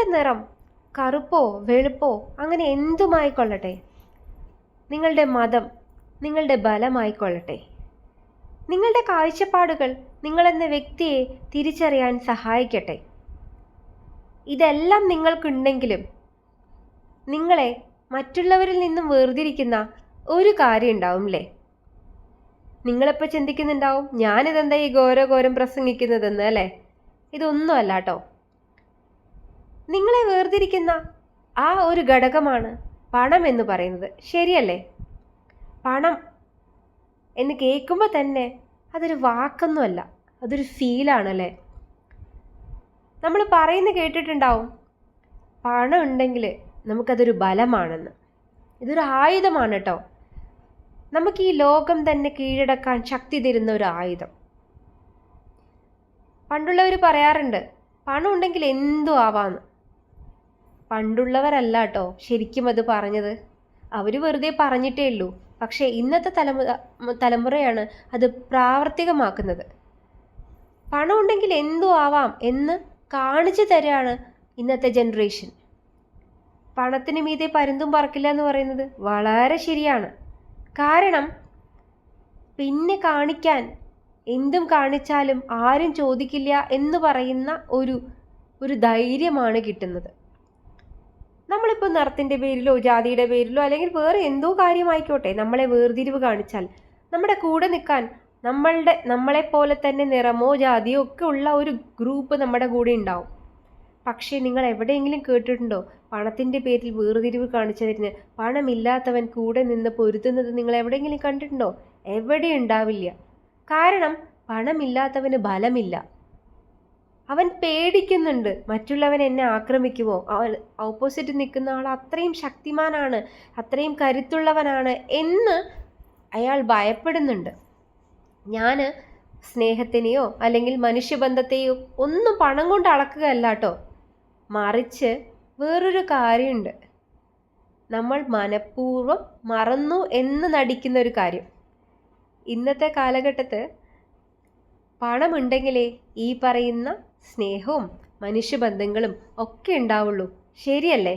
നിങ്ങളുടെ നിറം കറുപ്പോ വെളുപ്പോ അങ്ങനെ എന്തുമായിക്കൊള്ളട്ടെ, നിങ്ങളുടെ മതം നിങ്ങളുടെ ബലമായിക്കൊള്ളട്ടെ, നിങ്ങളുടെ കാഴ്ചപ്പാടുകൾ നിങ്ങളെന്ന വ്യക്തിയെ തിരിച്ചറിയാൻ സഹായിക്കട്ടെ. ഇതെല്ലാം നിങ്ങൾക്കുണ്ടെങ്കിലും നിങ്ങളെ മറ്റുള്ളവരിൽ നിന്നും വേർതിരിക്കുന്ന ഒരു കാര്യം ഉണ്ടാവും അല്ലേ? നിങ്ങളിപ്പോൾ ചിന്തിക്കുന്നുണ്ടാവും, ഞാനിതെന്താ ഈ ഘോരം പ്രസംഗിക്കുന്നതെന്ന് അല്ലേ? ഇതൊന്നും അല്ല കേട്ടോ. നിങ്ങളെ വേർതിരിക്കുന്ന ആ ഒരു ഘടകമാണ് പണം എന്ന് പറയുന്നത്. ശരിയല്ലേ? പണം എന്ന് കേൾക്കുമ്പോൾ തന്നെ അതൊരു വാക്കൊന്നുമല്ല, അതൊരു ഫീലാണല്ലേ. നമ്മൾ പറയുന്നത് കേട്ടിട്ടുണ്ടാവും, പണം ഉണ്ടെങ്കിൽ നമുക്കതൊരു ബലമാണെന്ന്. ഇതൊരു ആയുധമാണ് കേട്ടോ. നമുക്ക് ഈ ലോകം തന്നെ കീഴടക്കാൻ ശക്തി തരുന്ന ഒരു ആയുധം. പണ്ടുള്ളവർ പറയാറുണ്ട്, പണം ഉണ്ടെങ്കിൽ എന്തു ആവാന്ന്. പണ്ടുള്ളവരല്ല കേട്ടോ ശരിക്കും അത് പറഞ്ഞത്, അവർ വെറുതെ പറഞ്ഞിട്ടേ ഉള്ളൂ. പക്ഷേ ഇന്നത്തെ തലമുറയാണ് അത് പ്രാവർത്തികമാക്കുന്നത്. പണം ഉണ്ടെങ്കിൽ എന്തു ആവാം എന്ന് കാണിച്ചു തരാണ് ഇന്നത്തെ ജനറേഷൻ. പണത്തിന് മീതെ പരുന്തും പറക്കില്ല എന്ന് പറയുന്നത് വളരെ ശരിയാണ്. കാരണം പിന്നെ കാണിക്കാൻ എന്തും കാണിച്ചാലും ആരും ചോദിക്കില്ല എന്ന് പറയുന്ന ഒരു ധൈര്യമാണ് കിട്ടുന്നത്. നമ്മളിപ്പോൾ നിറത്തിൻ്റെ പേരിലോ ജാതിയുടെ പേരിലോ അല്ലെങ്കിൽ വേറെ എന്തോ കാര്യമായിക്കോട്ടെ നമ്മളെ വേർതിരിവ് കാണിച്ചാൽ നമ്മുടെ കൂടെ നിൽക്കാൻ നമ്മളെപ്പോലെ തന്നെ നിറമോ ജാതിയോ ഒക്കെ ഉള്ള ഒരു ഗ്രൂപ്പ് നമ്മുടെ കൂടെ ഉണ്ടാവും. പക്ഷേ നിങ്ങൾ എവിടെയെങ്കിലും കേട്ടിട്ടുണ്ടോ പണത്തിൻ്റെ പേരിൽ വേർതിരിവ് കാണിച്ചതിന് പണമില്ലാത്തവൻ കൂടെ നിന്ന് പൊരുതുന്നത് നിങ്ങൾ എവിടെയെങ്കിലും കണ്ടിട്ടുണ്ടോ? എവിടെ ഉണ്ടാവില്ല. കാരണം പണമില്ലാത്തവന് ബലമില്ല. അവൻ പേടിക്കുന്നുണ്ട്, മറ്റുള്ളവൻ എന്നെ ആക്രമിക്കുമോ, ഓപ്പോസിറ്റ് നിൽക്കുന്ന ആൾ അത്രയും ശക്തിമാനാണ്, അത്രയും കരുത്തുള്ളവനാണ് എന്ന് അയാൾ ഭയപ്പെടുന്നുണ്ട്. ഞാൻ സ്നേഹത്തിനെയോ അല്ലെങ്കിൽ മനുഷ്യബന്ധത്തെയോ ഒന്നും പണം കൊണ്ട് അളക്കുകയല്ല കേട്ടോ. മറിച്ച് വേറൊരു കാര്യമുണ്ട്, നമ്മൾ മനഃപൂർവ്വം മറന്നു എന്ന് നടിക്കുന്ന ഒരു കാര്യം. ഇന്നത്തെ കാലഘട്ടത്ത് പണമുണ്ടെങ്കിലേ ഈ പറയുന്ന സ്നേഹവും മനുഷ്യബന്ധങ്ങളും ഒക്കെ ഉണ്ടാവുള്ളൂ. ശരിയല്ലേ?